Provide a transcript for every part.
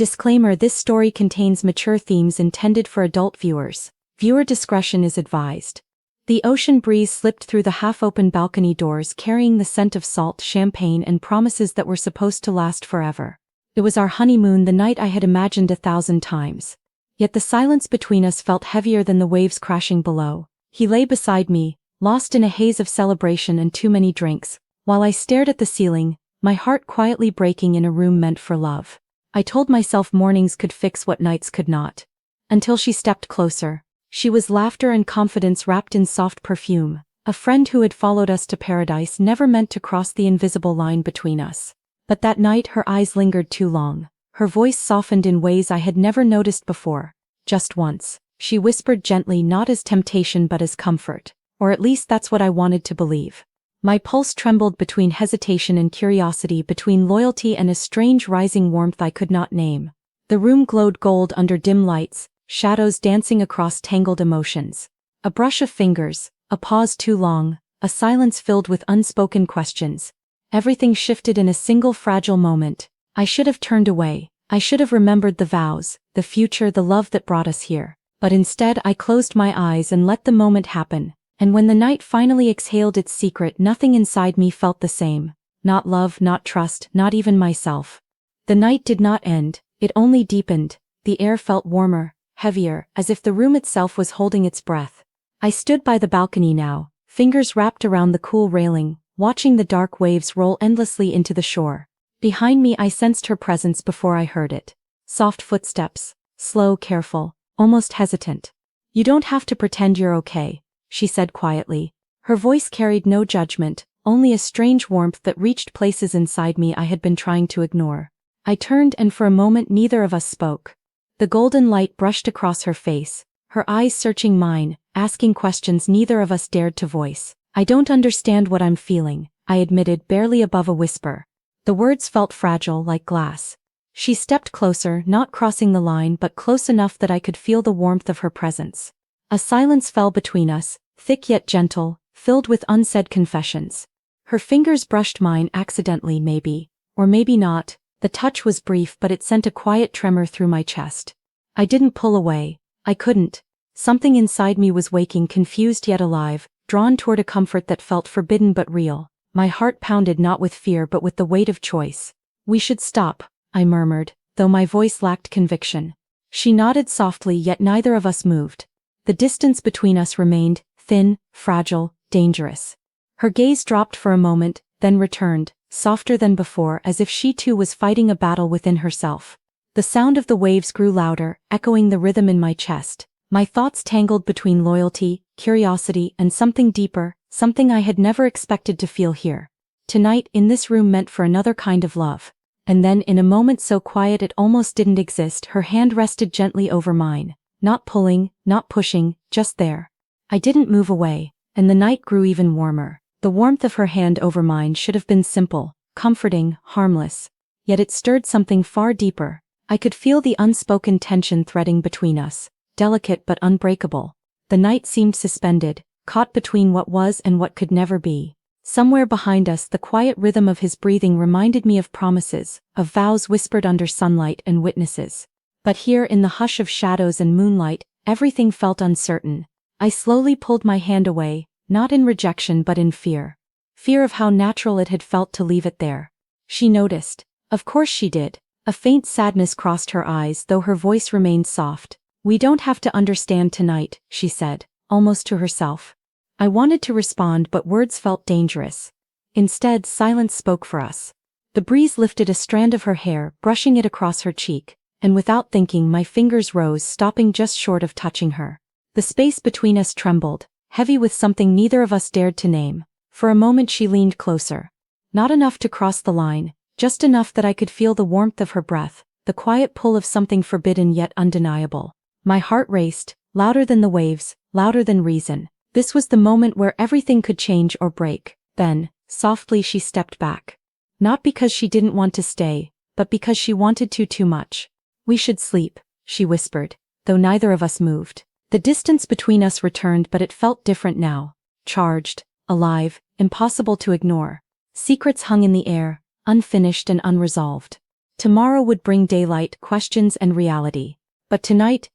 Disclaimer: this story contains mature themes intended for adult viewers. Viewer discretion is advised. The ocean breeze slipped through the half-open balcony doors, carrying the scent of salt, champagne, and promises that were supposed to last forever. It was our honeymoon, the night I had imagined 1,000 times. Yet the silence between us felt heavier than the waves crashing below. He lay beside me, lost in a haze of celebration and too many drinks, while I stared at the ceiling, my heart quietly breaking in a room meant for love. I told myself mornings could fix what nights could not. Until she stepped closer. She was laughter and confidence wrapped in soft perfume, a friend who had followed us to paradise, never meant to cross the invisible line between us. But that night her eyes lingered too long, her voice softened in ways I had never noticed before. Just once, she whispered gently, not as temptation but as comfort, or at least that's what I wanted to believe. My pulse trembled between hesitation and curiosity, between loyalty and a strange rising warmth I could not name. The room glowed gold under dim lights, shadows dancing across tangled emotions. A brush of fingers, a pause too long, a silence filled with unspoken questions. Everything shifted in a single fragile moment. I should have turned away. I should have remembered the vows, the future, the love that brought us here. But instead I closed my eyes and let the moment happen. And when the night finally exhaled its secret, nothing inside me felt the same. Not love, not trust, not even myself. The night did not end, it only deepened. The air felt warmer, heavier, as if the room itself was holding its breath. I stood by the balcony now, fingers wrapped around the cool railing, watching the dark waves roll endlessly into the shore. Behind me I sensed her presence before I heard it. Soft footsteps, slow, careful, almost hesitant. "You don't have to pretend you're okay," she said quietly. Her voice carried no judgment, only a strange warmth that reached places inside me I had been trying to ignore. I turned, and for a moment neither of us spoke. The golden light brushed across her face, her eyes searching mine, asking questions neither of us dared to voice. "I don't understand what I'm feeling," I admitted, barely above a whisper. The words felt fragile, like glass. She stepped closer, not crossing the line but close enough that I could feel the warmth of her presence. A silence fell between us, thick yet gentle, filled with unsaid confessions. Her fingers brushed mine accidentally, maybe, or maybe not. The touch was brief, but it sent a quiet tremor through my chest. I didn't pull away. I couldn't. Something inside me was waking, confused yet alive, drawn toward a comfort that felt forbidden but real. My heart pounded, not with fear but with the weight of choice. "We should stop," I murmured, though my voice lacked conviction. She nodded softly, yet neither of us moved. The distance between us remained, thin, fragile, dangerous. Her gaze dropped for a moment, then returned, softer than before, as if she too was fighting a battle within herself. The sound of the waves grew louder, echoing the rhythm in my chest. My thoughts tangled between loyalty, curiosity, and something deeper, something I had never expected to feel here. Tonight, in this room meant for another kind of love. And then, in a moment so quiet it almost didn't exist, her hand rested gently over mine. Not pulling, not pushing, just there. I didn't move away, and the night grew even warmer. The warmth of her hand over mine should have been simple, comforting, harmless. Yet it stirred something far deeper. I could feel the unspoken tension threading between us, delicate but unbreakable. The night seemed suspended, caught between what was and what could never be. Somewhere behind us, the quiet rhythm of his breathing reminded me of promises, of vows whispered under sunlight and witnesses. But here, in the hush of shadows and moonlight, everything felt uncertain. I slowly pulled my hand away, not in rejection but in fear. Fear of how natural it had felt to leave it there. She noticed. Of course she did. A faint sadness crossed her eyes, though her voice remained soft. "We don't have to understand tonight," she said, almost to herself. I wanted to respond, but words felt dangerous. Instead, silence spoke for us. The breeze lifted a strand of her hair, brushing it across her cheek, and without thinking my fingers rose, stopping just short of touching her. The space between us trembled, heavy with something neither of us dared to name. For a moment she leaned closer. Not enough to cross the line, just enough that I could feel the warmth of her breath, the quiet pull of something forbidden yet undeniable. My heart raced, louder than the waves, louder than reason. This was the moment where everything could change or break. Then, softly she stepped back. Not because she didn't want to stay, but because she wanted to too much. "We should sleep," she whispered, though neither of us moved. The distance between us returned, but it felt different now. Charged, alive, impossible to ignore. Secrets hung in the air, unfinished and unresolved. Tomorrow would bring daylight, questions, and reality. But tonight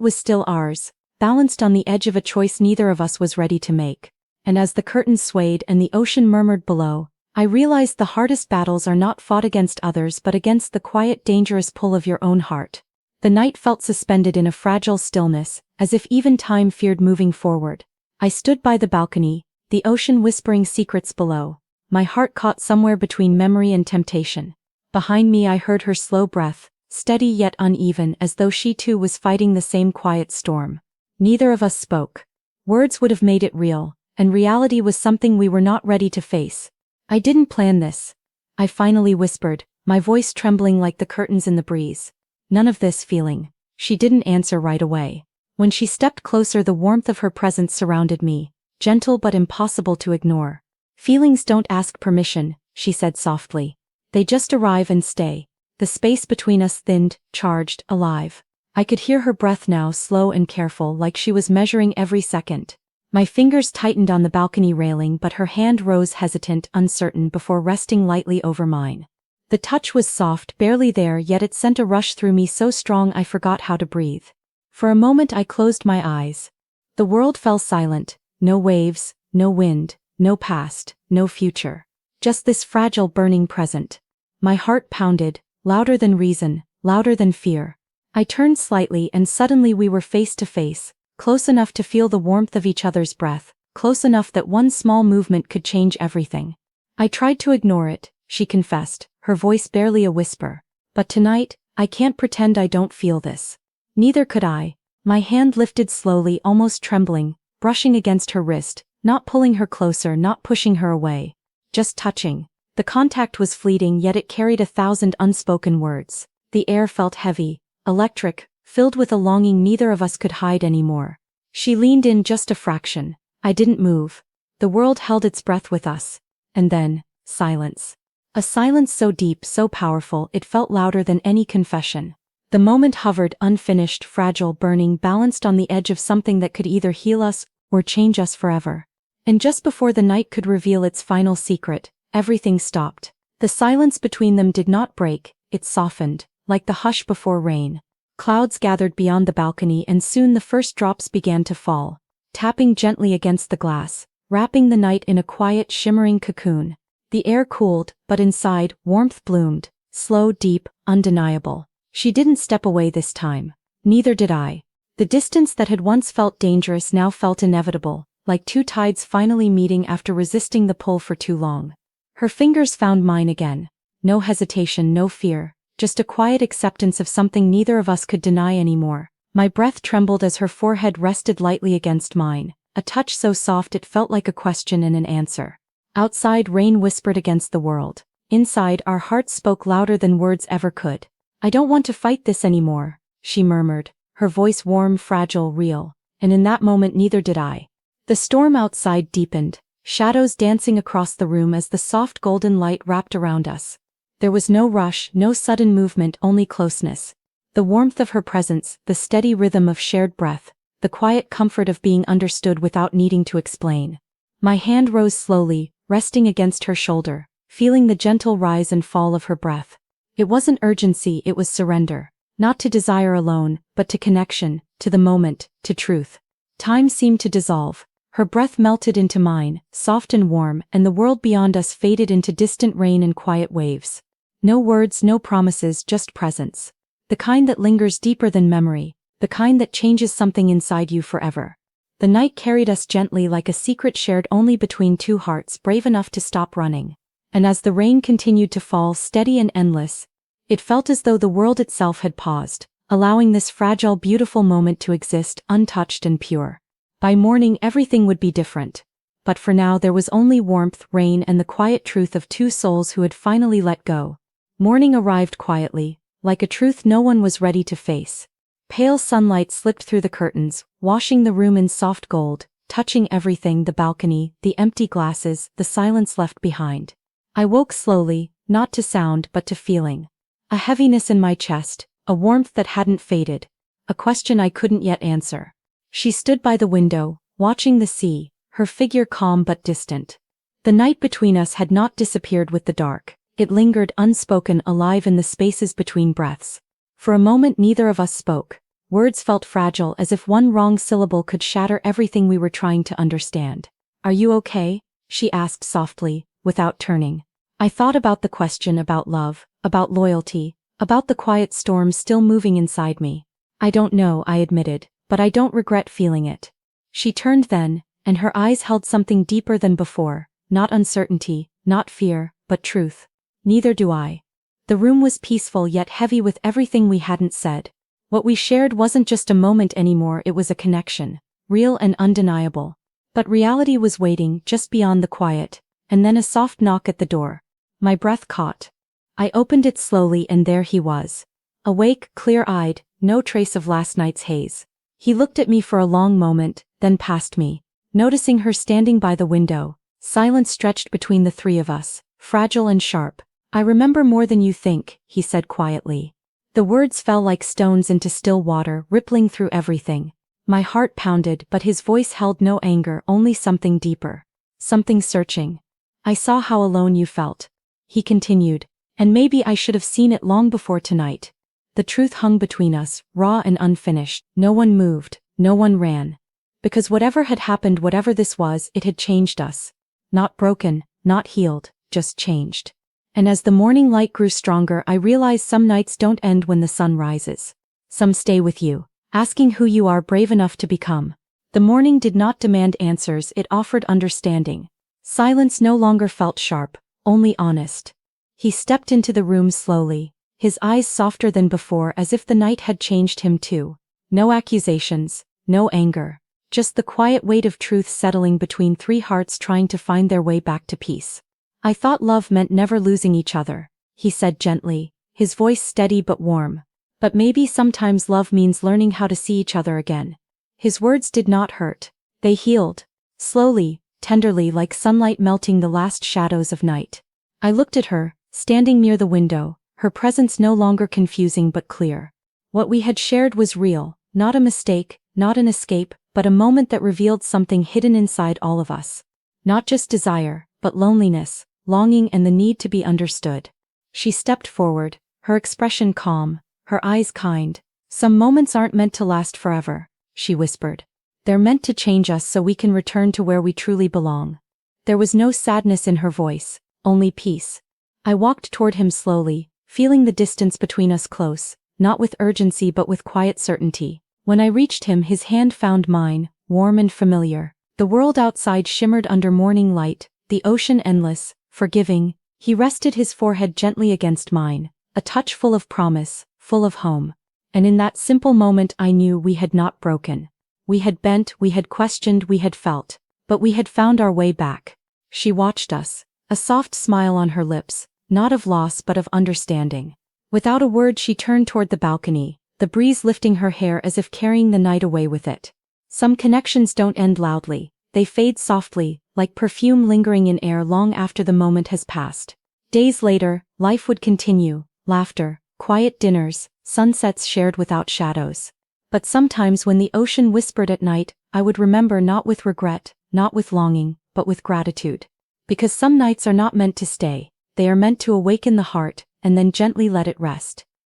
was still ours, balanced on the edge of a choice neither of us was ready to make. And as the curtains swayed and the ocean murmured below, I realized the hardest battles are not fought against others but against the quiet, dangerous pull of your own heart. The night felt suspended in a fragile stillness, as if even time feared moving forward. I stood by the balcony, the ocean whispering secrets below, my heart caught somewhere between memory and temptation. Behind me I heard her slow breath, steady yet uneven as though she too was fighting the same quiet storm. Neither of us spoke. Words would have made it real, and reality was something we were not ready to face. "I didn't plan this," I finally whispered, my voice trembling like the curtains in the breeze. "None of this feeling." She didn't answer right away. When she stepped closer, the warmth of her presence surrounded me, gentle but impossible to ignore. "Feelings don't ask permission," she said softly. "They just arrive and stay." The space between us thinned, charged, alive. I could hear her breath now, slow and careful, like she was measuring every second. My fingers tightened on the balcony railing, but her hand rose hesitant, uncertain, before resting lightly over mine. The touch was soft, barely there, yet it sent a rush through me so strong I forgot how to breathe. For a moment I closed my eyes. The world fell silent, no waves, no wind, no past, no future. Just this fragile, burning present. My heart pounded, louder than reason, louder than fear. I turned slightly and suddenly we were face to face, close enough to feel the warmth of each other's breath, close enough that one small movement could change everything. "I tried to ignore it," she confessed, her voice barely a whisper. "But tonight, I can't pretend I don't feel this." Neither could I. My hand lifted slowly, almost trembling, brushing against her wrist, not pulling her closer, not pushing her away. Just touching. The contact was fleeting, yet it carried 1,000 unspoken words. The air felt heavy, electric, filled with a longing neither of us could hide anymore. She leaned in just a fraction. I didn't move. The world held its breath with us. And then, silence. A silence so deep, so powerful, it felt louder than any confession. The moment hovered, unfinished, fragile, burning, balanced on the edge of something that could either heal us or change us forever. And just before the night could reveal its final secret, everything stopped. The silence between them did not break, it softened, like the hush before rain. Clouds gathered beyond the balcony and soon the first drops began to fall, tapping gently against the glass, wrapping the night in a quiet, shimmering cocoon. The air cooled, but inside, warmth bloomed, slow, deep, undeniable. She didn't step away this time. Neither did I. The distance that had once felt dangerous now felt inevitable, like two tides finally meeting after resisting the pull for too long. Her fingers found mine again. No hesitation, no fear, just a quiet acceptance of something neither of us could deny anymore. My breath trembled as her forehead rested lightly against mine, a touch so soft it felt like a question and an answer. Outside, rain whispered against the world. Inside, our hearts spoke louder than words ever could. "I don't want to fight this anymore," she murmured, her voice warm, fragile, real. And in that moment neither did I. The storm outside deepened, shadows dancing across the room as the soft golden light wrapped around us. There was no rush, no sudden movement, only closeness. The warmth of her presence, the steady rhythm of shared breath, the quiet comfort of being understood without needing to explain. My hand rose slowly, resting against her shoulder, feeling the gentle rise and fall of her breath. It wasn't urgency, it was surrender. Not to desire alone, but to connection, to the moment, to truth. Time seemed to dissolve. Her breath melted into mine, soft and warm, and the world beyond us faded into distant rain and quiet waves. No words, no promises, just presence. The kind that lingers deeper than memory, the kind that changes something inside you forever. The night carried us gently like a secret shared only between two hearts brave enough to stop running. And as the rain continued to fall, steady and endless, it felt as though the world itself had paused, allowing this fragile, beautiful moment to exist, untouched and pure. By morning everything would be different. But for now there was only warmth, rain, and the quiet truth of two souls who had finally let go. Morning arrived quietly, like a truth no one was ready to face. Pale sunlight slipped through the curtains, washing the room in soft gold, touching everything, the balcony, the empty glasses, the silence left behind. I woke slowly, not to sound but to feeling. A heaviness in my chest, a warmth that hadn't faded, a question I couldn't yet answer. She stood by the window, watching the sea, her figure calm but distant. The night between us had not disappeared with the dark. It lingered unspoken, alive in the spaces between breaths. For a moment neither of us spoke. Words felt fragile, as if one wrong syllable could shatter everything we were trying to understand. "Are you okay?" she asked softly, without turning. I thought about the question, about love, about loyalty, about the quiet storm still moving inside me. "I don't know," I admitted, "but I don't regret feeling it." She turned then, and her eyes held something deeper than before, not uncertainty, not fear, but truth. "Neither do I." The room was peaceful yet heavy with everything we hadn't said. What we shared wasn't just a moment anymore, it was a connection, real and undeniable. But reality was waiting just beyond the quiet, and then a soft knock at the door. My breath caught. I opened it slowly, and there he was. Awake, clear-eyed, no trace of last night's haze. He looked at me for a long moment, then past me. Noticing her standing by the window, silence stretched between the three of us, fragile and sharp. "I remember more than you think," he said quietly. The words fell like stones into still water, rippling through everything. My heart pounded, but his voice held no anger, only something deeper. Something searching. "I saw how alone you felt," he continued, "and maybe I should have seen it long before tonight." The truth hung between us, raw and unfinished. No one moved, no one ran. Because whatever had happened, whatever this was, it had changed us. Not broken, not healed, just changed. And as the morning light grew stronger, I realized some nights don't end when the sun rises. Some stay with you, asking who you are brave enough to become. The morning did not demand answers, it offered understanding. Silence no longer felt sharp, only honest. He stepped into the room slowly, his eyes softer than before, as if the night had changed him too. No accusations, no anger. Just the quiet weight of truth settling between three hearts trying to find their way back to peace. "I thought love meant never losing each other," he said gently, his voice steady but warm. "But maybe sometimes love means learning how to see each other again." His words did not hurt. They healed. Slowly, tenderly, like sunlight melting the last shadows of night. I looked at her, standing near the window, her presence no longer confusing but clear. What we had shared was real, not a mistake, not an escape, but a moment that revealed something hidden inside all of us. Not just desire, but loneliness, longing, and the need to be understood. She stepped forward, her expression calm, her eyes kind. "Some moments aren't meant to last forever," she whispered. "They're meant to change us so we can return to where we truly belong." There was no sadness in her voice, only peace. I walked toward him slowly, feeling the distance between us close, not with urgency but with quiet certainty. When I reached him, his hand found mine, warm and familiar. The world outside shimmered under morning light, the ocean endless, forgiving. He rested his forehead gently against mine, a touch full of promise, full of home. And in that simple moment I knew we had not broken. We had bent, we had questioned, we had felt, but we had found our way back. She watched us, a soft smile on her lips, not of loss but of understanding. Without a word she turned toward the balcony, the breeze lifting her hair as if carrying the night away with it. Some connections don't end loudly, they fade softly, like perfume lingering in air long after the moment has passed. Days later, life would continue, laughter, quiet dinners, sunsets shared without shadows. But sometimes when the ocean whispered at night, I would remember, not with regret, not with longing, but with gratitude. Because some nights are not meant to stay, they are meant to awaken the heart, and then gently let it rest.